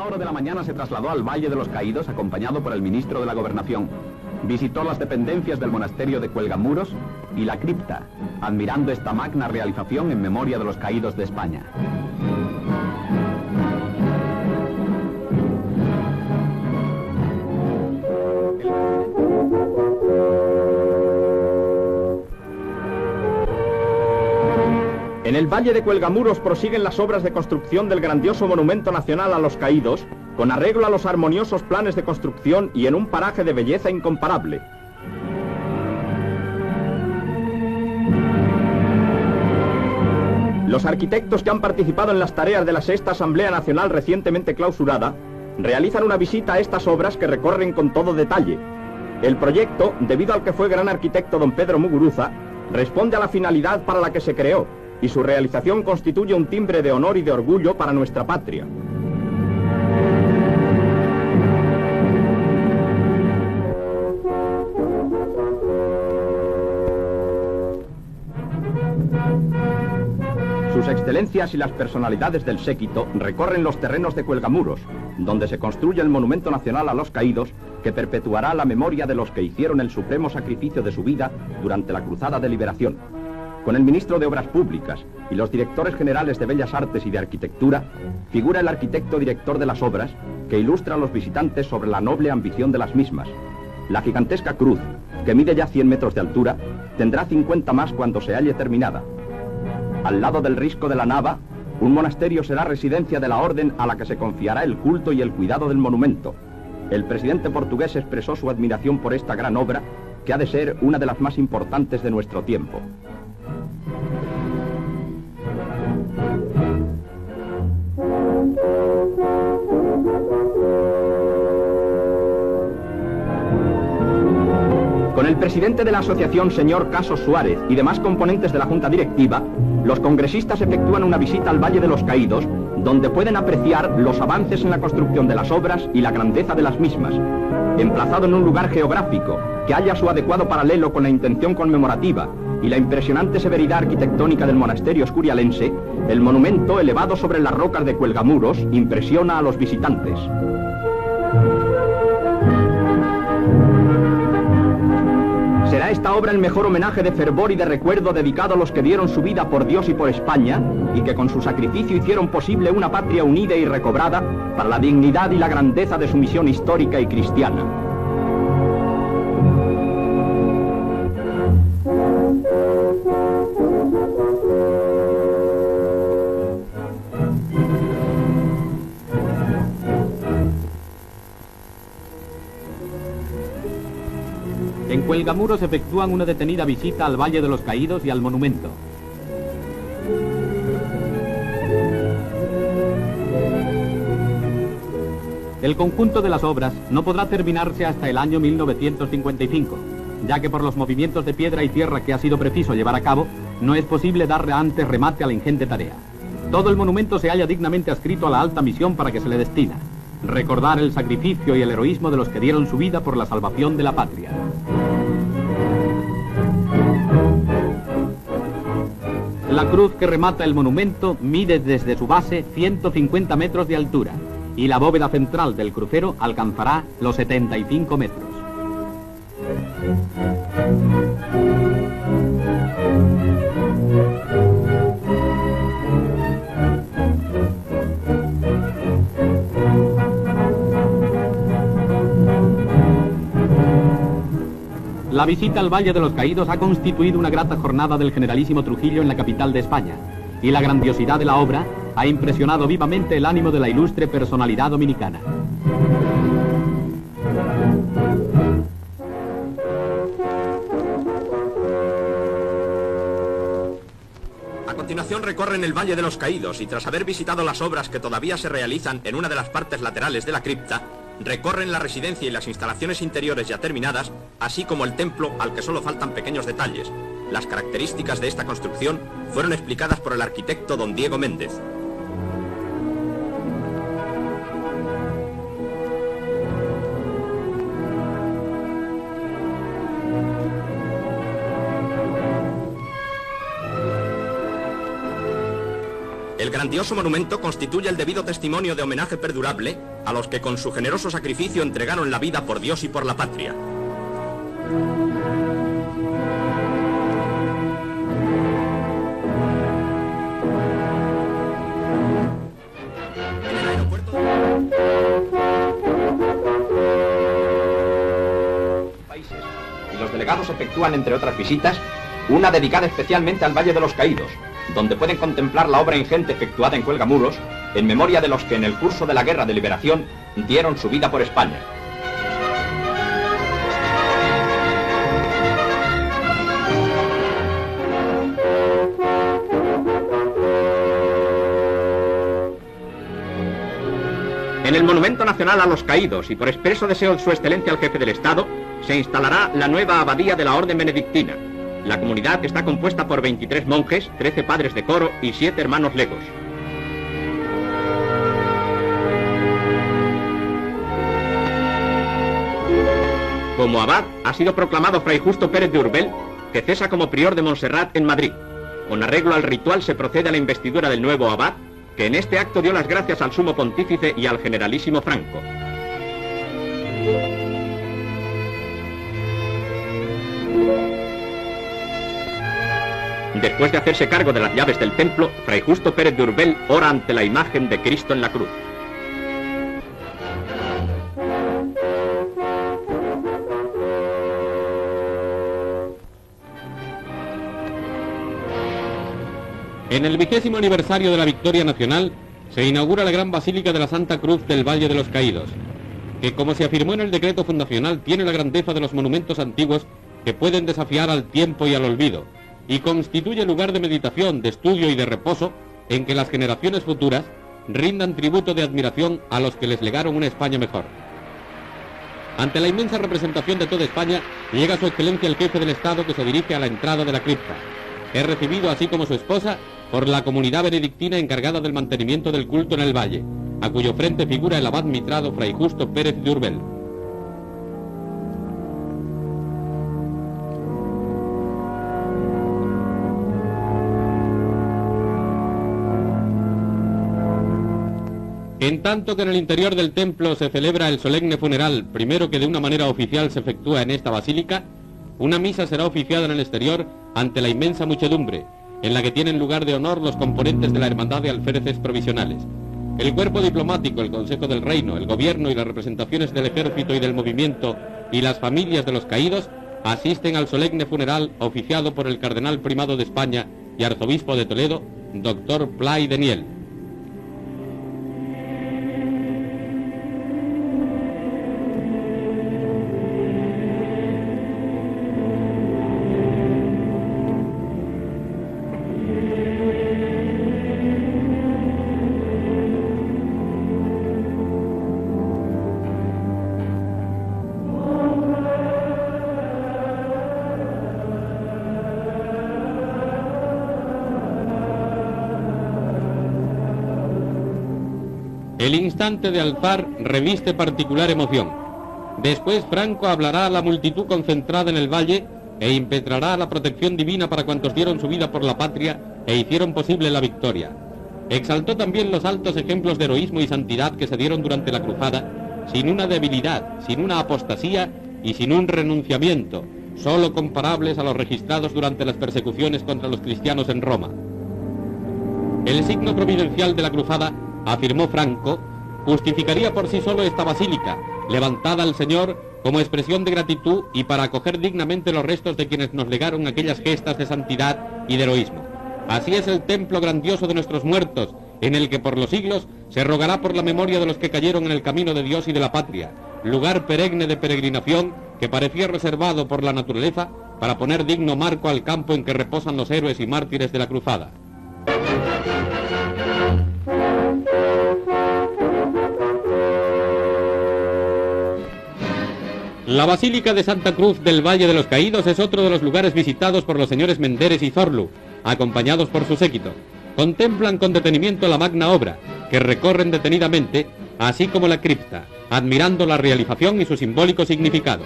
primera hora de la mañana se trasladó al Valle de los Caídos acompañado por el ministro de la Gobernación. Visitó las dependencias del monasterio de Cuelgamuros y la cripta, admirando esta magna realización en memoria de los caídos de España. En el Valle de Cuelgamuros prosiguen las obras de construcción del grandioso monumento nacional a los caídos, con arreglo a los armoniosos planes de construcción y en un paraje de belleza incomparable. Los arquitectos que han participado en las tareas de la Sexta Asamblea Nacional recientemente clausurada, realizan una visita a estas obras que recorren con todo detalle. El proyecto, debido al que fue gran arquitecto don Pedro Muguruza, responde a la finalidad para la que se creó, y su realización constituye un timbre de honor y de orgullo para nuestra patria. Sus excelencias y las personalidades del séquito recorren los terrenos de Cuelgamuros, donde se construye el monumento nacional a los caídos, que perpetuará la memoria de los que hicieron el supremo sacrificio de su vida durante la Cruzada de Liberación. Con el ministro de Obras Públicas y los directores generales de Bellas Artes y de Arquitectura, figura el arquitecto director de las obras, que ilustra a los visitantes sobre la noble ambición de las mismas. La gigantesca cruz, que mide ya 100 metros de altura, tendrá 50 más cuando se halle terminada. Al lado del risco de la Nava, un monasterio será residencia de la orden a la que se confiará el culto y el cuidado del monumento. El presidente portugués expresó su admiración por esta gran obra, que ha de ser una de las más importantes de nuestro tiempo. Con el presidente de la asociación, señor Caso Suárez, y demás componentes de la Junta Directiva, los congresistas efectúan una visita al Valle de los Caídos, donde pueden apreciar los avances en la construcción de las obras y la grandeza de las mismas. Emplazado en un lugar geográfico que halla su adecuado paralelo con la intención conmemorativa y la impresionante severidad arquitectónica del monasterio escurialense, el monumento, elevado sobre las rocas de Cuelgamuros, impresiona a los visitantes. ¿Será esta obra el mejor homenaje de fervor y de recuerdo dedicado a los que dieron su vida por Dios y por España, y que con su sacrificio hicieron posible una patria unida y recobrada para la dignidad y la grandeza de su misión histórica y cristiana? En Cuelgamuros efectúan una detenida visita al Valle de los Caídos y al monumento. El conjunto de las obras no podrá terminarse hasta el año 1955, ya que por los movimientos de piedra y tierra que ha sido preciso llevar a cabo, no es posible darle antes remate a la ingente tarea. Todo el monumento se halla dignamente adscrito a la alta misión para que se le destina: recordar el sacrificio y el heroísmo de los que dieron su vida por la salvación de la patria. La cruz que remata el monumento mide desde su base 150 metros de altura y la bóveda central del crucero alcanzará los 75 metros. La visita al Valle de los Caídos ha constituido una grata jornada del generalísimo Trujillo en la capital de España, y la grandiosidad de la obra ha impresionado vivamente el ánimo de la ilustre personalidad dominicana. A continuación recorren el Valle de los Caídos y tras haber visitado las obras que todavía se realizan en una de las partes laterales de la cripta, recorren la residencia y las instalaciones interiores ya terminadas, así como el templo al que solo faltan pequeños detalles. Las características de esta construcción fueron explicadas por el arquitecto don Diego Méndez. El grandioso monumento constituye el debido testimonio de homenaje perdurable a los que con su generoso sacrificio entregaron la vida por Dios y por la patria. En el aeropuerto países y los delegados efectúan, entre otras visitas, una dedicada especialmente al Valle de los Caídos, donde pueden contemplar la obra ingente efectuada en Cuelgamuros en memoria de los que en el curso de la Guerra de Liberación dieron su vida por España. En el Monumento Nacional a los Caídos, y por expreso deseo de su excelencia el jefe del Estado, se instalará la nueva abadía de la Orden Benedictina. La comunidad está compuesta por 23 monjes, 13 padres de coro y 7 hermanos legos. Como abad ha sido proclamado Fray Justo Pérez de Urbel, que cesa como prior de Montserrat en Madrid. Con arreglo al ritual se procede a la investidura del nuevo abad, que en este acto dio las gracias al sumo pontífice y al generalísimo Franco. Después de hacerse cargo de las llaves del templo, Fray Justo Pérez de Urbel ora ante la imagen de Cristo en la cruz. En el 20º aniversario de la victoria nacional, se inaugura la gran Basílica de la Santa Cruz del Valle de los Caídos, que, como se afirmó en el decreto fundacional, tiene la grandeza de los monumentos antiguos que pueden desafiar al tiempo y al olvido, y constituye lugar de meditación, de estudio y de reposo en que las generaciones futuras rindan tributo de admiración a los que les legaron una España mejor. Ante la inmensa representación de toda España, llega su excelencia el jefe del Estado, que se dirige a la entrada de la cripta. Es recibido, así como su esposa, por la comunidad benedictina encargada del mantenimiento del culto en el valle, a cuyo frente figura el abad mitrado Fray Justo Pérez de Urbel. En tanto que en el interior del templo se celebra el solemne funeral, primero que de una manera oficial se efectúa en esta basílica, una misa será oficiada en el exterior ante la inmensa muchedumbre, en la que tienen lugar de honor los componentes de la Hermandad de Alféreces Provisionales. El cuerpo diplomático, el Consejo del Reino, el Gobierno y las representaciones del Ejército y del Movimiento y las familias de los caídos asisten al solemne funeral oficiado por el Cardenal Primado de España y Arzobispo de Toledo, Dr. Play de Niel. El instante de alzar reviste particular emoción. Después Franco hablará a la multitud concentrada en el valle e impetrará la protección divina para cuantos dieron su vida por la patria e hicieron posible la victoria. Exaltó también los altos ejemplos de heroísmo y santidad que se dieron durante la cruzada, sin una debilidad, sin una apostasía y sin un renunciamiento, solo comparables a los registrados durante las persecuciones contra los cristianos en Roma. El signo providencial de la cruzada, afirmó Franco, justificaría por sí solo esta basílica, levantada al Señor como expresión de gratitud y para acoger dignamente los restos de quienes nos legaron aquellas gestas de santidad y de heroísmo. Así es el templo grandioso de nuestros muertos, en el que por los siglos se rogará por la memoria de los que cayeron en el camino de Dios y de la patria, lugar perenne de peregrinación que parecía reservado por la naturaleza para poner digno marco al campo en que reposan los héroes y mártires de la cruzada. La Basílica de Santa Cruz del Valle de los Caídos es otro de los lugares visitados por los señores Menderes y Zorlu, acompañados por su séquito. Contemplan con detenimiento la magna obra, que recorren detenidamente, así como la cripta, admirando la realización y su simbólico significado.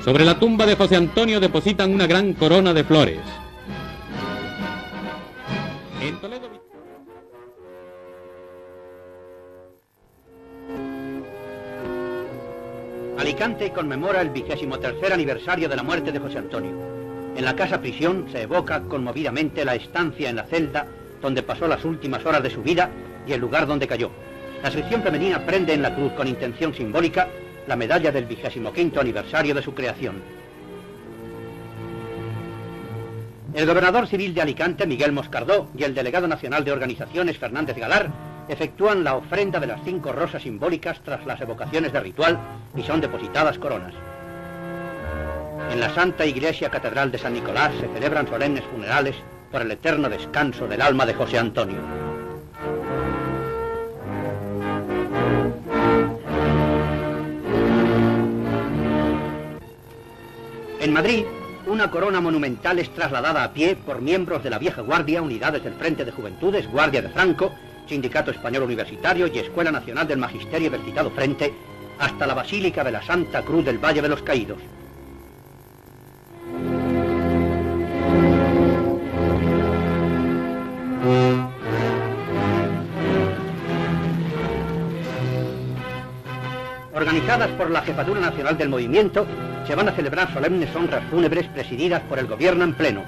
Sobre la tumba de José Antonio depositan una gran corona de flores. En Toledo... Alicante conmemora el 23º aniversario de la muerte de José Antonio. En la casa prisión se evoca conmovidamente la estancia en la celda donde pasó las últimas horas de su vida y el lugar donde cayó. La sección femenina prende en la cruz con intención simbólica la medalla del 25º aniversario de su creación. El gobernador civil de Alicante, Miguel Moscardó, y el delegado nacional de organizaciones, Fernández Galar, efectúan la ofrenda de las 5 rosas simbólicas tras las evocaciones de ritual y son depositadas coronas. En la Santa Iglesia Catedral de San Nicolás se celebran solemnes funerales por el eterno descanso del alma de José Antonio. En Madrid, una corona monumental es trasladada a pie por miembros de la Vieja Guardia, unidades del Frente de Juventudes, Guardia de Franco, Sindicato Español Universitario y Escuela Nacional del Magisterio del citado frente, hasta la Basílica de la Santa Cruz del Valle de los Caídos. Organizadas por la Jefatura Nacional del Movimiento, se van a celebrar solemnes honras fúnebres presididas por el Gobierno en pleno.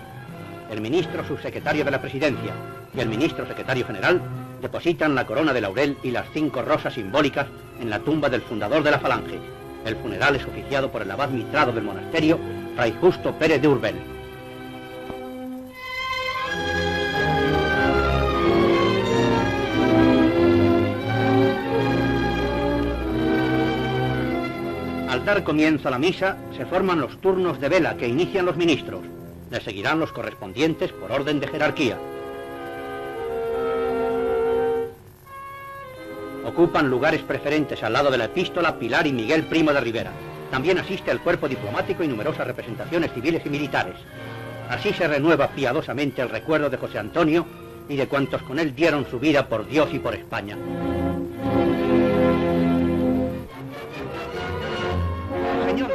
El ministro subsecretario de la Presidencia y el ministro secretario general depositan la corona de laurel y las 5 rosas simbólicas en la tumba del fundador de la Falange. El funeral es oficiado por el abad mitrado del monasterio, Fray Justo Pérez de Urbel. Al dar comienzo a la misa, se forman los turnos de vela que inician los ministros. Le seguirán los correspondientes por orden de jerarquía. Ocupan lugares preferentes al lado de la epístola Pilar y Miguel Primo de Rivera. También asiste el cuerpo diplomático y numerosas representaciones civiles y militares. Así se renueva piadosamente el recuerdo de José Antonio y de cuantos con él dieron su vida por Dios y por España. Señor.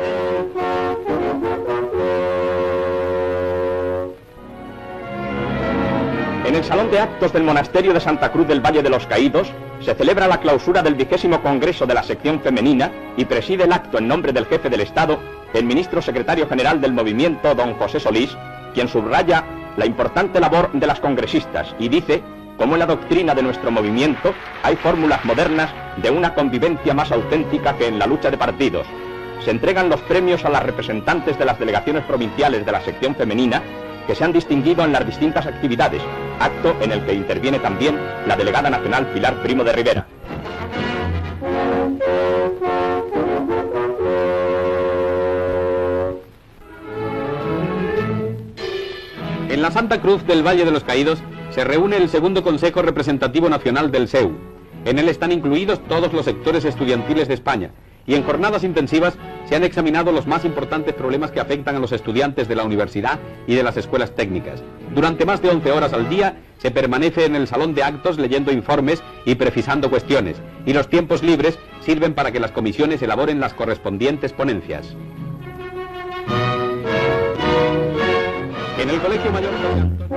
En el Salón de Actos del Monasterio de Santa Cruz del Valle de los Caídos se celebra la clausura del 20º Congreso de la Sección Femenina y preside el acto en nombre del jefe del Estado, el ministro secretario general del movimiento, don José Solís, quien subraya la importante labor de las congresistas y dice cómo en la doctrina de nuestro movimiento hay fórmulas modernas de una convivencia más auténtica que en la lucha de partidos. Se entregan los premios a las representantes de las delegaciones provinciales de la sección femenina que se han distinguido en las distintas actividades, acto en el que interviene también la delegada nacional Pilar Primo de Rivera. En la Santa Cruz del Valle de los Caídos se reúne el segundo Consejo Representativo Nacional del SEU. En él están incluidos todos los sectores estudiantiles de España, y en jornadas intensivas se han examinado los más importantes problemas que afectan a los estudiantes de la universidad y de las escuelas técnicas. Durante más de 11 horas al día se permanece en el salón de actos leyendo informes y precisando cuestiones, y los tiempos libres sirven para que las comisiones elaboren las correspondientes ponencias. En el Colegio Mayor de Santos...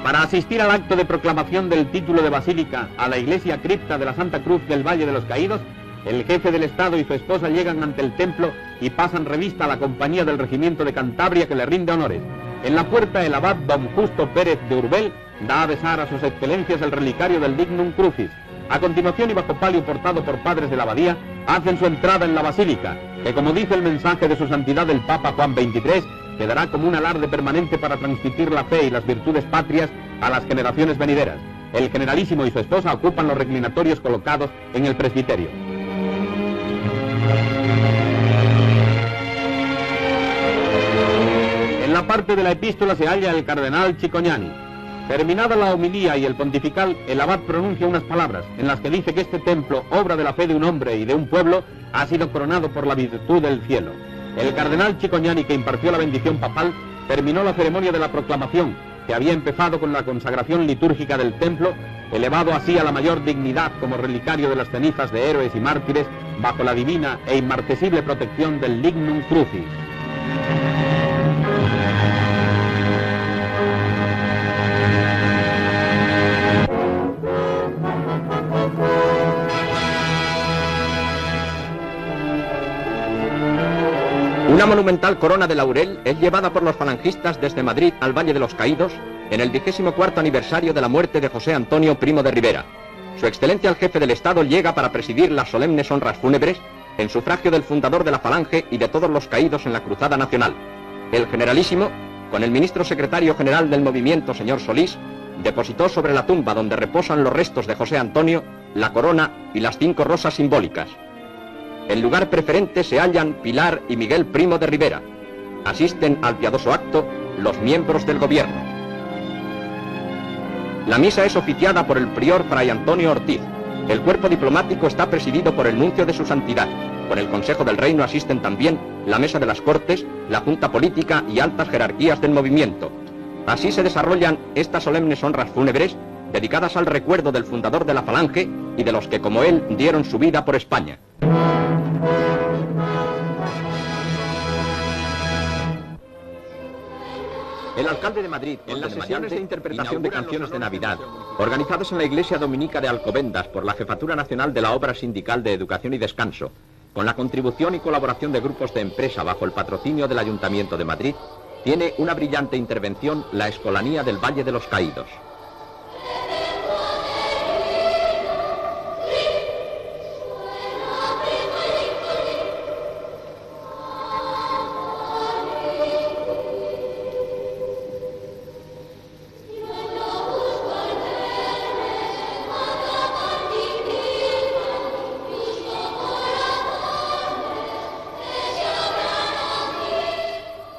Para asistir al acto de proclamación del título de basílica a la iglesia cripta de la Santa Cruz del Valle de los Caídos, el jefe del Estado y su esposa llegan ante el templo y pasan revista a la compañía del regimiento de Cantabria que le rinde honores. En la puerta el abad don Justo Pérez de Urbel da a besar a sus excelencias el relicario del Dignum Crucis. A continuación y bajo palio portado por padres de la abadía, hacen su entrada en la basílica, que como dice el mensaje de su santidad el Papa Juan XXIII, quedará como un alarde permanente para transmitir la fe y las virtudes patrias a las generaciones venideras. El generalísimo y su esposa ocupan los reclinatorios colocados en el presbiterio. En la parte de la epístola se halla el cardenal Cicognani. Terminada la homilía y el pontifical, el abad pronuncia unas palabras en las que dice que este templo, obra de la fe de un hombre y de un pueblo, ha sido coronado por la virtud del cielo. El cardenal Cicognani, que impartió la bendición papal, terminó la ceremonia de la proclamación que había empezado con la consagración litúrgica del templo, elevado así a la mayor dignidad como relicario de las cenizas de héroes y mártires, bajo la divina e inmarcesible protección del Lignum Crucis. Una monumental corona de laurel es llevada por los falangistas desde Madrid al Valle de los Caídos en el 24º aniversario de la muerte de José Antonio Primo de Rivera. Su excelencia el jefe del Estado llega para presidir las solemnes honras fúnebres en sufragio del fundador de la Falange y de todos los caídos en la Cruzada Nacional. El Generalísimo, con el ministro secretario general del movimiento, señor Solís, depositó sobre la tumba donde reposan los restos de José Antonio la corona y las 5 rosas simbólicas. En lugar preferente se hallan Pilar y Miguel Primo de Rivera. Asisten al piadoso acto los miembros del gobierno. La misa es oficiada por el prior Fray Antonio Ortiz. El cuerpo diplomático está presidido por el nuncio de su santidad. Con el Consejo del Reino asisten también la Mesa de las Cortes, la Junta Política y altas jerarquías del movimiento. Así se desarrollan estas solemnes honras fúnebres dedicadas al recuerdo del fundador de la Falange y de los que como él dieron su vida por España. El alcalde de Madrid, en las sesiones de interpretación de canciones de Navidad, organizadas en la Iglesia Dominica de Alcobendas por la Jefatura Nacional de la Obra Sindical de Educación y Descanso, con la contribución y colaboración de grupos de empresa bajo el patrocinio del Ayuntamiento de Madrid, tiene una brillante intervención la Escolanía del Valle de los Caídos.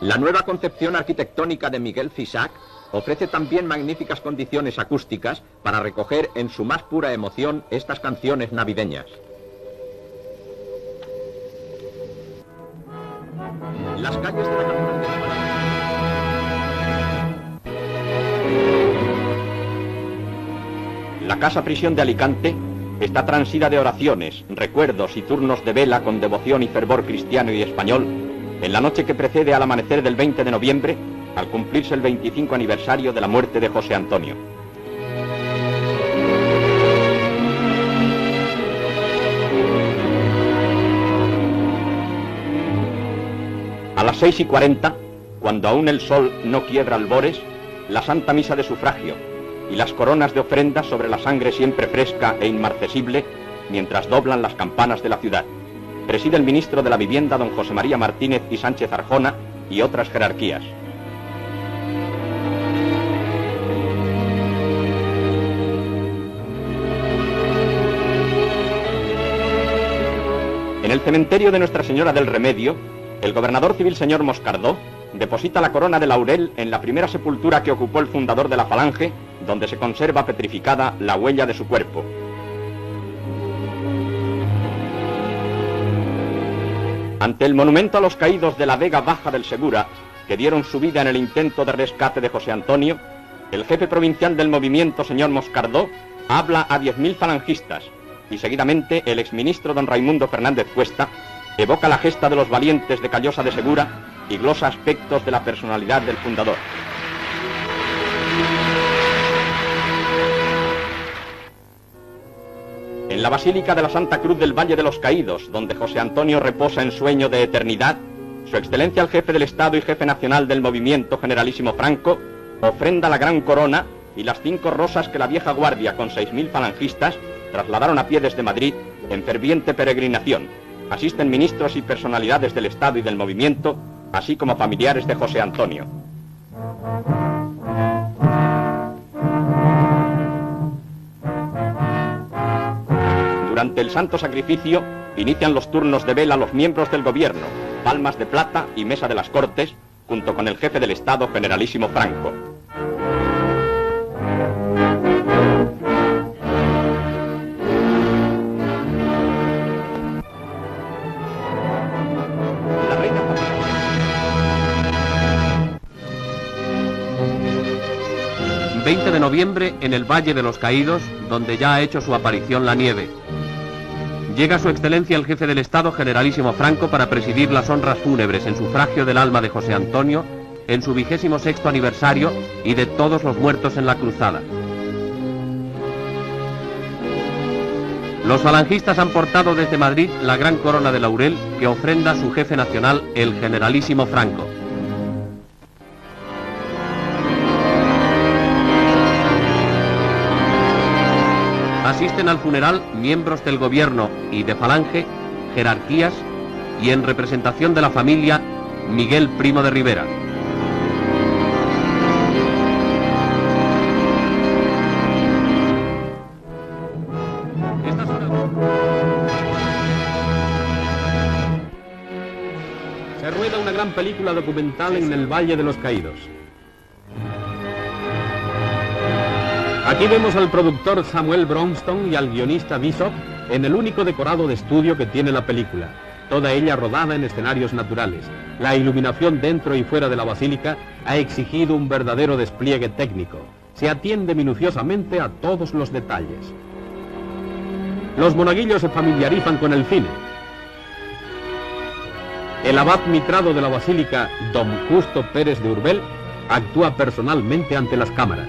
La nueva concepción arquitectónica de Miguel Fisac ofrece también magníficas condiciones acústicas para recoger en su más pura emoción estas canciones navideñas. Las calles de la capital de España. La casa prisión de Alicante está transida de oraciones, recuerdos y turnos de vela con devoción y fervor cristiano y español en la noche que precede al amanecer del 20 de noviembre, al cumplirse el 25 aniversario de la muerte de José Antonio. A las 6:40, cuando aún el sol no quiebra albores, la Santa Misa de Sufragio y las coronas de ofrendas sobre la sangre siempre fresca e inmarcesible, mientras doblan las campanas de la ciudad. Preside el ministro de la Vivienda, don José María Martínez y Sánchez Arjona, y otras jerarquías. En el cementerio de Nuestra Señora del Remedio, el gobernador civil señor Moscardó deposita la corona de laurel en la primera sepultura que ocupó el fundador de la Falange, donde se conserva petrificada la huella de su cuerpo. Ante el monumento a los caídos de la Vega Baja del Segura, que dieron su vida en el intento de rescate de José Antonio, el jefe provincial del movimiento, señor Moscardó, habla a 10.000 falangistas, y seguidamente el exministro don Raimundo Fernández Cuesta evoca la gesta de los valientes de Callosa de Segura y glosa aspectos de la personalidad del fundador. En la Basílica de la Santa Cruz del Valle de los Caídos, donde José Antonio reposa en sueño de eternidad, Su Excelencia el Jefe del Estado y Jefe Nacional del Movimiento, Generalísimo Franco, ofrenda la gran corona y las 5 rosas que la vieja guardia con 6.000 falangistas trasladaron a pie desde Madrid en ferviente peregrinación. Asisten ministros y personalidades del Estado y del movimiento, así como familiares de José Antonio. Durante el santo sacrificio inician los turnos de vela los miembros del gobierno, palmas de plata y mesa de las Cortes, junto con el jefe del Estado, Generalísimo Franco. La reina 20 de noviembre en el Valle de los Caídos, donde ya ha hecho su aparición la nieve. Llega su excelencia el jefe del Estado, generalísimo Franco, para presidir las honras fúnebres en sufragio del alma de José Antonio, en su 26º aniversario y de todos los muertos en la cruzada. Los falangistas han portado desde Madrid la gran corona de laurel que ofrenda a su jefe nacional, el generalísimo Franco. Asisten al funeral miembros del gobierno y de Falange, jerarquías y en representación de la familia, Miguel Primo de Rivera. Se rueda una gran película documental en el Valle de los Caídos. Aquí vemos al productor Samuel Bronston y al guionista Bishop en el único decorado de estudio que tiene la película, toda ella rodada en escenarios naturales. La iluminación dentro y fuera de la basílica ha exigido un verdadero despliegue técnico. Se atiende minuciosamente a todos los detalles. Los monaguillos se familiarizan con el cine. El abad mitrado de la basílica, don Justo Pérez de Urbel, actúa personalmente ante las cámaras.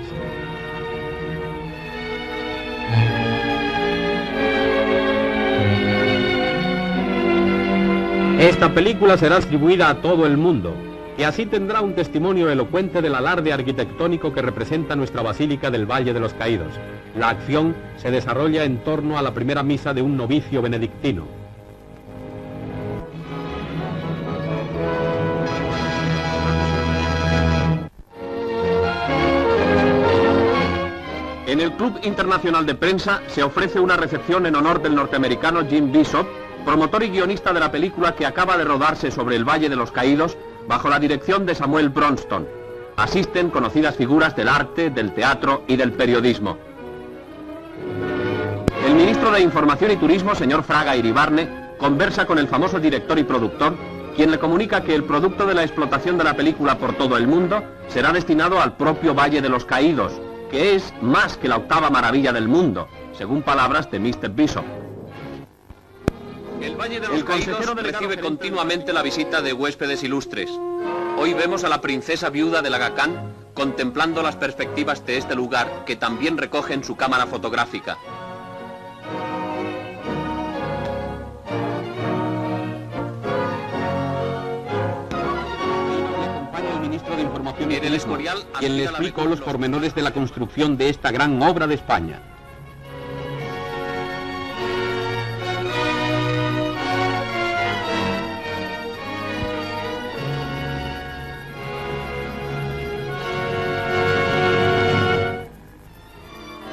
Esta película será distribuida a todo el mundo y así tendrá un testimonio elocuente del alarde arquitectónico que representa nuestra Basílica del Valle de los Caídos. La acción se desarrolla en torno a la primera misa de un novicio benedictino. En el Club Internacional de Prensa se ofrece una recepción en honor del norteamericano Jim Bishop, promotor y guionista de la película que acaba de rodarse sobre el Valle de los Caídos, bajo la dirección de Samuel Bronston. Asisten conocidas figuras del arte, del teatro y del periodismo. El ministro de Información y Turismo, señor Fraga Iribarne, conversa con el famoso director y productor, quien le comunica que el producto de la explotación de la película por todo el mundo será destinado al propio Valle de los Caídos, que es más que la octava maravilla del mundo, según palabras de Mr. Bishop. El Valle de los Caídos recibe continuamente la visita de huéspedes ilustres. Hoy vemos a la princesa viuda de Aga Khan contemplando las perspectivas de este lugar que también recoge en su cámara fotográfica. Ministro de Información y Turismo, quien le explicó los pormenores de la construcción de esta gran obra de España.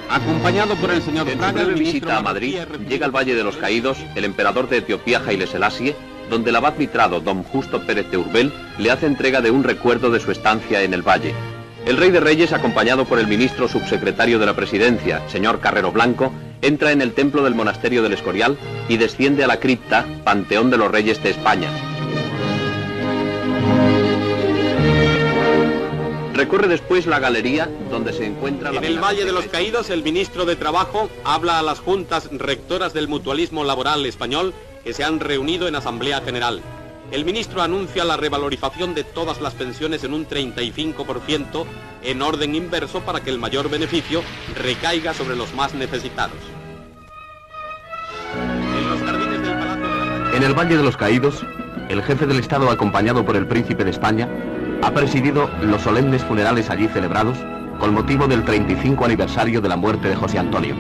Acompañado por el señor En su Fraga, breve el visita a Madrid, llega al Valle de los Caídos el emperador de Etiopía, Haile Selassie, donde el abad mitrado, don Justo Pérez de Urbel, le hace entrega de un recuerdo de su estancia en el valle. El rey de Reyes, acompañado por el ministro subsecretario de la Presidencia, señor Carrero Blanco, entra en el templo del monasterio del Escorial y desciende a la cripta, Panteón de los Reyes de España. Recorre después la galería donde se encuentra la... En el Valle de los Caídos, el ministro de Trabajo habla a las juntas rectoras del mutualismo laboral español que se han reunido en Asamblea General. El ministro anuncia la revalorización de todas las pensiones en un 35% en orden inverso para que el mayor beneficio recaiga sobre los más necesitados. En los jardines del Palacio de la... En el Valle de los Caídos, el jefe del Estado, acompañado por el príncipe de España, ha presidido los solemnes funerales allí celebrados con motivo del 35 aniversario de la muerte de José Antonio.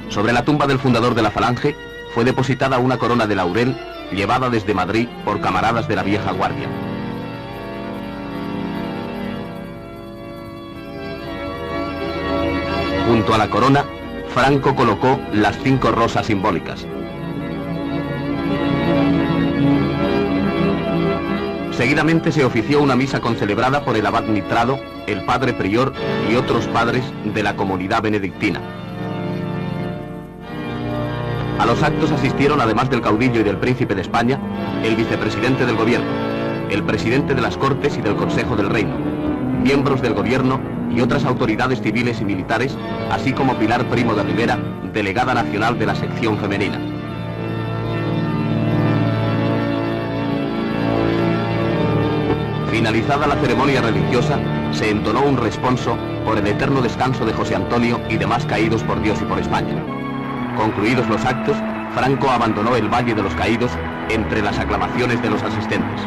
Sobre la tumba del fundador de la Falange fue depositada una corona de laurel llevada desde Madrid por camaradas de la vieja guardia. Junto a la corona, Franco colocó las 5 rosas simbólicas. Seguidamente se ofició una misa concelebrada por el abad mitrado, el padre prior y otros padres de la comunidad benedictina. A los actos asistieron, además del caudillo y del príncipe de España, el vicepresidente del gobierno, el presidente de las Cortes y del Consejo del Reino, miembros del gobierno y otras autoridades civiles y militares, así como Pilar Primo de Rivera, delegada nacional de la sección femenina. Finalizada la ceremonia religiosa, se entonó un responso por el eterno descanso de José Antonio y demás caídos por Dios y por España. Concluidos los actos, Franco abandonó el Valle de los Caídos entre las aclamaciones de los asistentes.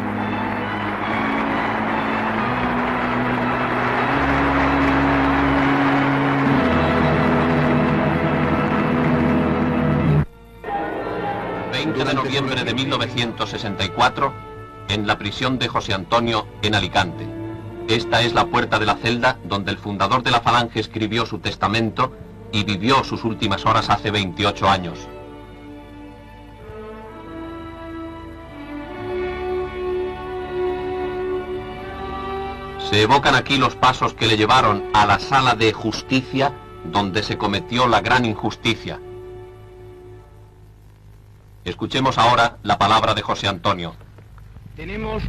De noviembre de 1964, en la prisión de José Antonio, en Alicante. Esta es la puerta de la celda donde el fundador de la Falange escribió su testamento y vivió sus últimas horas hace 28 años. Se evocan aquí los pasos que le llevaron a la sala de justicia donde se cometió la gran injusticia. Escuchemos ahora la palabra de José Antonio. Tenemos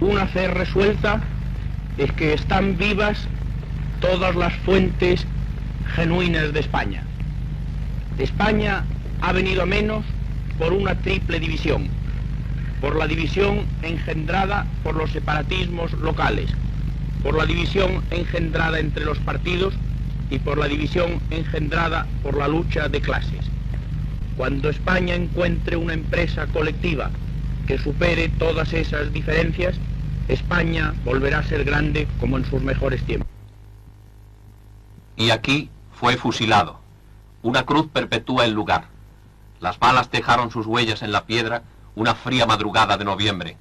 una fe resuelta, es que están vivas todas las fuentes genuinas de España. España ha venido a menos por una triple división, por la división engendrada por los separatismos locales, por la división engendrada entre los partidos y por la división engendrada por la lucha de clases. Cuando España encuentre una empresa colectiva que supere todas esas diferencias, España volverá a ser grande como en sus mejores tiempos. Y aquí fue fusilado. Una cruz perpetúa el lugar. Las balas dejaron sus huellas en la piedra una fría madrugada de noviembre.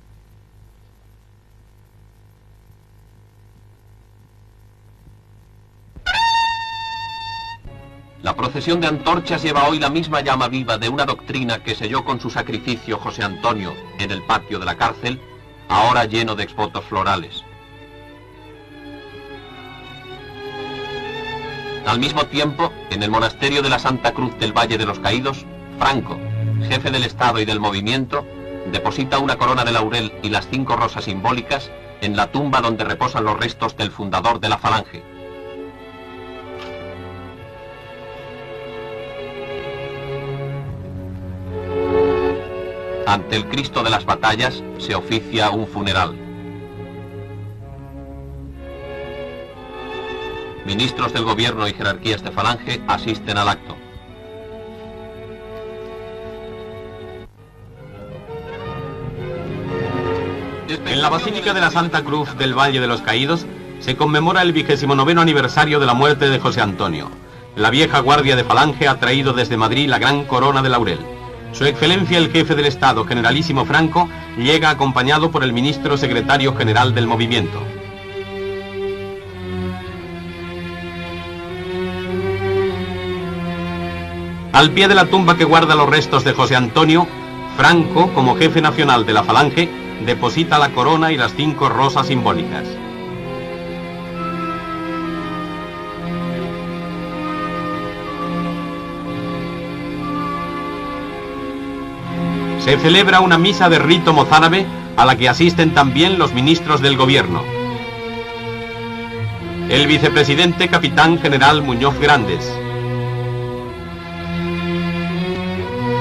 La procesión de antorchas lleva hoy la misma llama viva de una doctrina que selló con su sacrificio José Antonio en el patio de la cárcel, ahora lleno de exvotos florales. Al mismo tiempo, en el monasterio de la Santa Cruz del Valle de los Caídos, Franco, jefe del Estado y del movimiento, deposita una corona de laurel y las 5 rosas simbólicas en la tumba donde reposan los restos del fundador de la Falange. Ante el Cristo de las Batallas se oficia un funeral. Ministros del gobierno y jerarquías de Falange asisten al acto. En la Basílica de la Santa Cruz del Valle de los Caídos se conmemora el 29º aniversario de la muerte de José Antonio. La vieja guardia de Falange ha traído desde Madrid la gran corona de laurel. Su Excelencia el Jefe del Estado, Generalísimo Franco, llega acompañado por el Ministro Secretario General del Movimiento. Al pie de la tumba que guarda los restos de José Antonio, Franco, como Jefe Nacional de la Falange, deposita la corona y las 5 rosas simbólicas. Se celebra una misa de rito mozárabe a la que asisten también los ministros del gobierno. El vicepresidente capitán general Muñoz Grandes.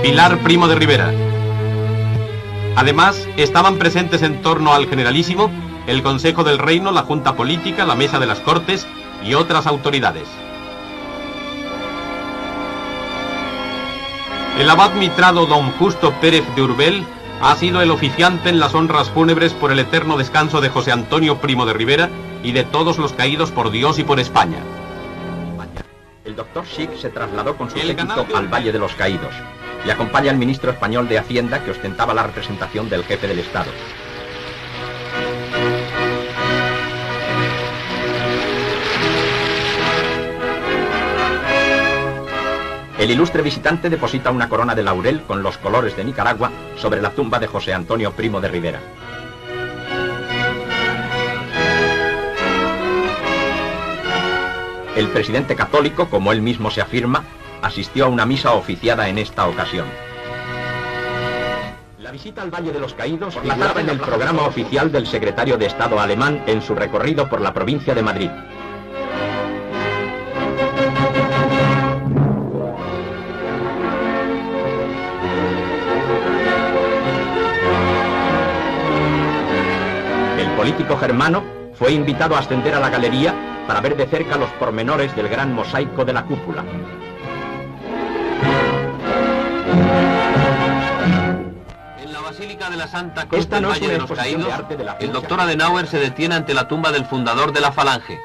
Pilar Primo de Rivera. Además, estaban presentes en torno al generalísimo el Consejo del Reino, la Junta Política, la Mesa de las Cortes y otras autoridades. El abad mitrado don Justo Pérez de Urbel ha sido el oficiante en las honras fúnebres por el eterno descanso de José Antonio Primo de Rivera y de todos los caídos por Dios y por España. El doctor Schick se trasladó con su séquito al Valle de los Caídos. Le acompaña el ministro español de Hacienda, que ostentaba la representación del jefe del Estado. El ilustre visitante deposita una corona de laurel con los colores de Nicaragua sobre la tumba de José Antonio Primo de Rivera. El presidente católico, como él mismo se afirma, asistió a una misa oficiada en esta ocasión. La visita al Valle de los Caídos figuraba en el programa oficial del secretario de Estado alemán en su recorrido por la provincia de Madrid. político germano fue invitado a ascender a la galería para ver de cerca los pormenores del gran mosaico de la cúpula. En la Basílica de la Santa Cruz Esta del no es Valle una de los exposición Caídos, de arte de la el ciencia. doctor Adenauer se detiene ante la tumba del fundador de la Falange.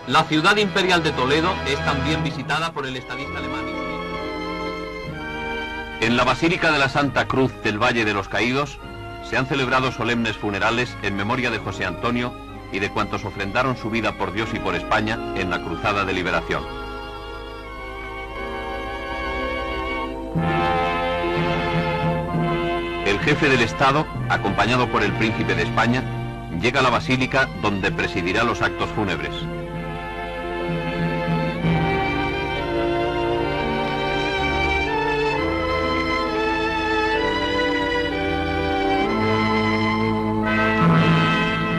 La ciudad imperial de Toledo es también visitada por el estadista alemán. En la Basílica de la Santa Cruz del Valle de los Caídos se han celebrado solemnes funerales en memoria de José Antonio y de cuantos ofrendaron su vida por Dios y por España en la Cruzada de Liberación. El jefe del Estado, acompañado por el príncipe de España, llega a la basílica donde presidirá los actos fúnebres.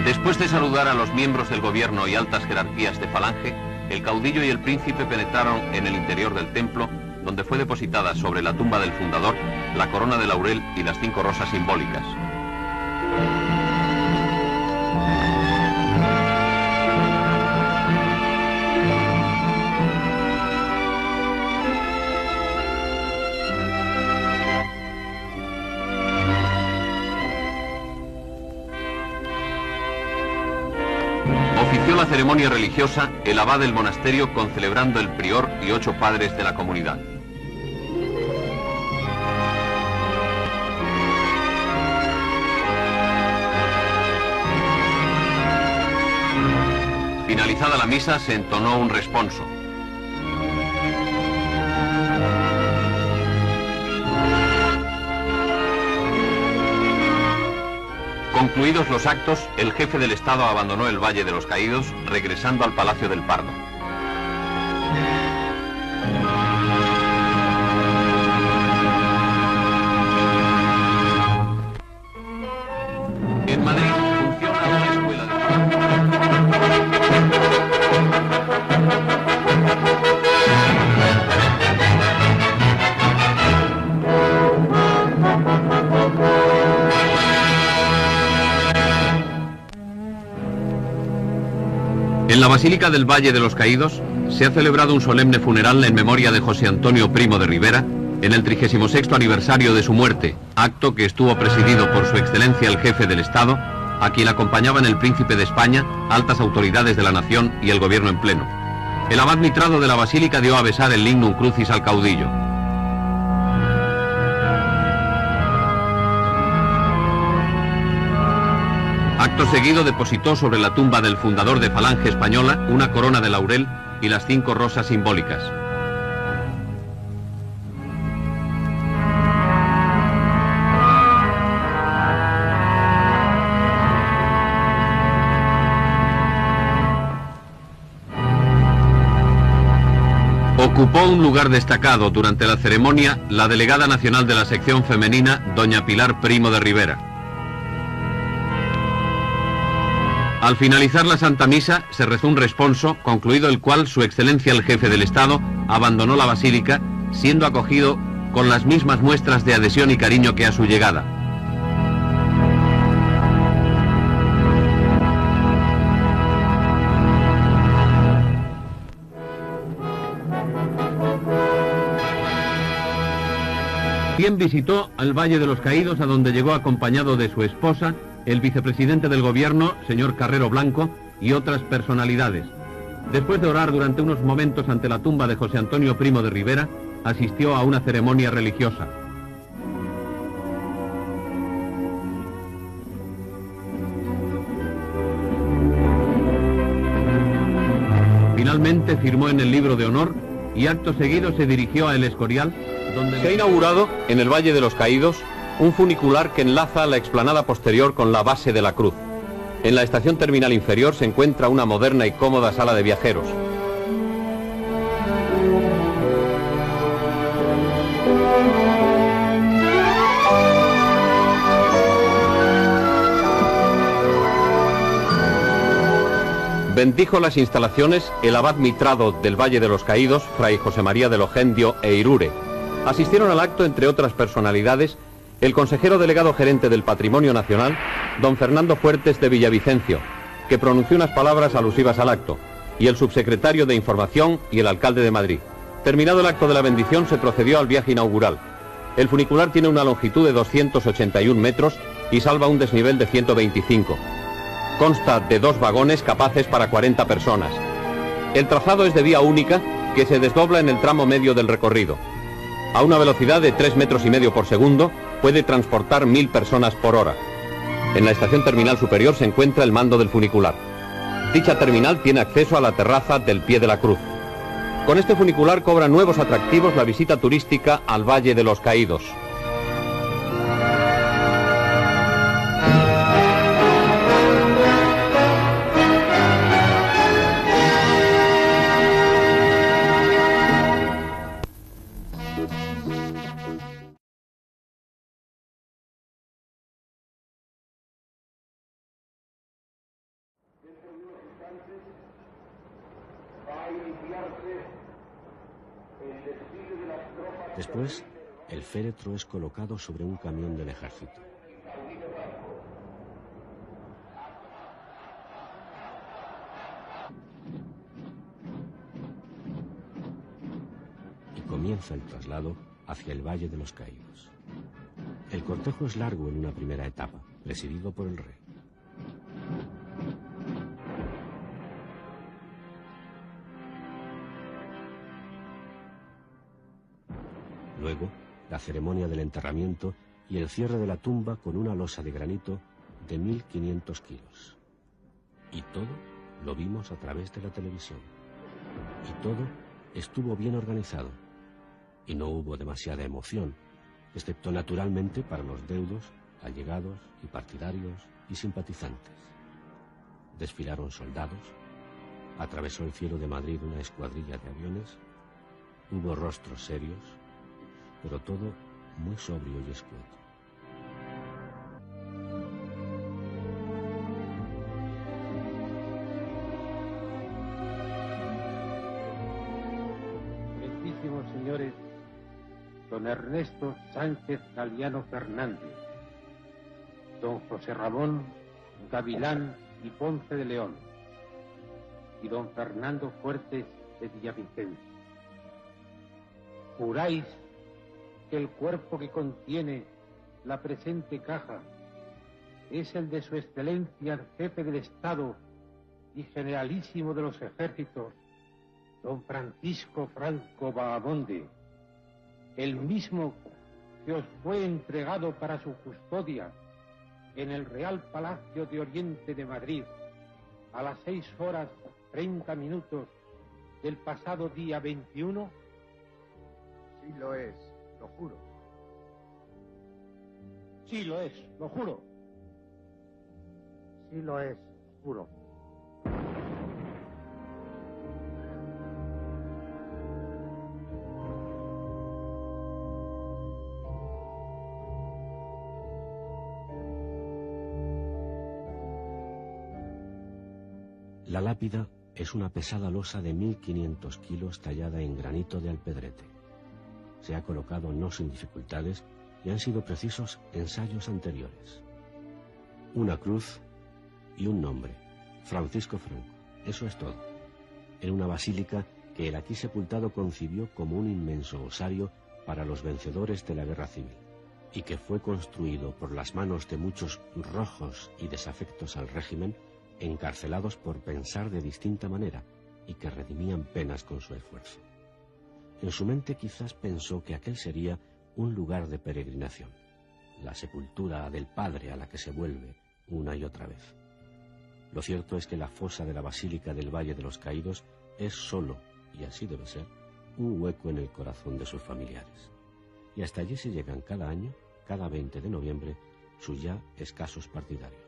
Después de saludar a los miembros del gobierno y altas jerarquías de Falange, el caudillo y el príncipe penetraron en el interior del templo, donde fue depositada sobre la tumba del fundador la corona de laurel y las 5 rosas simbólicas. Ofició la ceremonia religiosa el abad del monasterio concelebrando el prior y 8 padres de la comunidad. Finalizada la misa se entonó un responso. Concluidos los actos, el jefe del Estado abandonó el Valle de los Caídos, regresando al Palacio del Pardo. En Madrid funciona una escuela de En la Basílica del Valle de los Caídos se ha celebrado un solemne funeral en memoria de José Antonio Primo de Rivera en el 36º aniversario de su muerte, acto que estuvo presidido por su excelencia el jefe del Estado, a quien acompañaban el príncipe de España, altas autoridades de la nación y el gobierno en pleno. El abad mitrado de la Basílica dio a besar el lignum crucis al caudillo. Acto seguido depositó sobre la tumba del fundador de Falange Española una corona de laurel y las 5 rosas simbólicas. Ocupó un lugar destacado durante la ceremonia la delegada nacional de la sección femenina, doña Pilar Primo de Rivera. Al finalizar la Santa Misa se rezó un responso, concluido el cual su excelencia el jefe del Estado abandonó la basílica, siendo acogido con las mismas muestras de adhesión y cariño que a su llegada. Bien visitó al Valle de los Caídos, a donde llegó acompañado de su esposa, el vicepresidente del gobierno, señor Carrero Blanco, y otras personalidades. Después de orar durante unos momentos ante la tumba de José Antonio Primo de Rivera, asistió a una ceremonia religiosa. Finalmente firmó en el libro de honor y acto seguido se dirigió a El Escorial, donde se ha inaugurado en el Valle de los Caídos un funicular que enlaza la explanada posterior con la base de la cruz. En la estación terminal inferior se encuentra una moderna y cómoda sala de viajeros. Bendijo las instalaciones el abad mitrado del Valle de los Caídos, fray José María de Logendio e Irure. Asistieron al acto, entre otras personalidades, el consejero delegado gerente del Patrimonio Nacional, don Fernando Fuertes de Villavicencio, que pronunció unas palabras alusivas al acto, y el subsecretario de Información y el alcalde de Madrid. Terminado el acto de la bendición, se procedió al viaje inaugural. El funicular tiene una longitud de 281 metros y salva un desnivel de 125. Consta de 2 vagones capaces para 40 personas. El trazado es de vía única que se desdobla en el tramo medio del recorrido. A una velocidad de 3,5 metros por segundo puede transportar 1000 personas por hora. En la estación terminal superior se encuentra el mando del funicular. Dicha terminal tiene acceso a la terraza del Pie de la Cruz. Con este funicular cobra nuevos atractivos la visita turística al Valle de los Caídos. Después, el féretro es colocado sobre un camión del ejército. Y comienza el traslado hacia el Valle de los Caídos. El cortejo es largo en una primera etapa, presidido por el rey. Luego, la ceremonia del enterramiento y el cierre de la tumba con una losa de granito de 1500 kilos. Y todo lo vimos a través de la televisión. Y todo estuvo bien organizado. Y no hubo demasiada emoción, excepto naturalmente para los deudos, allegados y partidarios y simpatizantes. Desfilaron soldados, atravesó el cielo de Madrid una escuadrilla de aviones, hubo rostros serios, pero todo muy sobrio y escueto. Excelentísimos señores, don Ernesto Sánchez Galiano Fernández, don José Ramón Gavilán y Ponce de León, y don Fernando Fuertes de Villavicencio. ¿Juráis que el cuerpo que contiene la presente caja es el de su excelencia el jefe del Estado y generalísimo de los ejércitos, don Francisco Franco Bahamonde, el mismo que os fue entregado para su custodia en el Real Palacio de Oriente de Madrid a las 6:30 del pasado día 21? Sí lo es. Lo juro. Sí lo es, lo juro. Sí lo es, juro. La lápida es una pesada losa de 1500 kilos tallada en granito de Alpedrete. Se ha colocado no sin dificultades y han sido precisos ensayos anteriores. Una cruz y un nombre, Francisco Franco. Eso es todo. En una basílica que el aquí sepultado concibió como un inmenso osario para los vencedores de la guerra civil, y que fue construido por las manos de muchos rojos y desafectos al régimen, encarcelados por pensar de distinta manera y que redimían penas con su esfuerzo. En su mente quizás pensó que aquel sería un lugar de peregrinación, la sepultura del Padre a la que se vuelve una y otra vez. Lo cierto es que la fosa de la Basílica del Valle de los Caídos es solo, y así debe ser, un hueco en el corazón de sus familiares. Y hasta allí se llegan cada año, cada 20 de noviembre, sus ya escasos partidarios.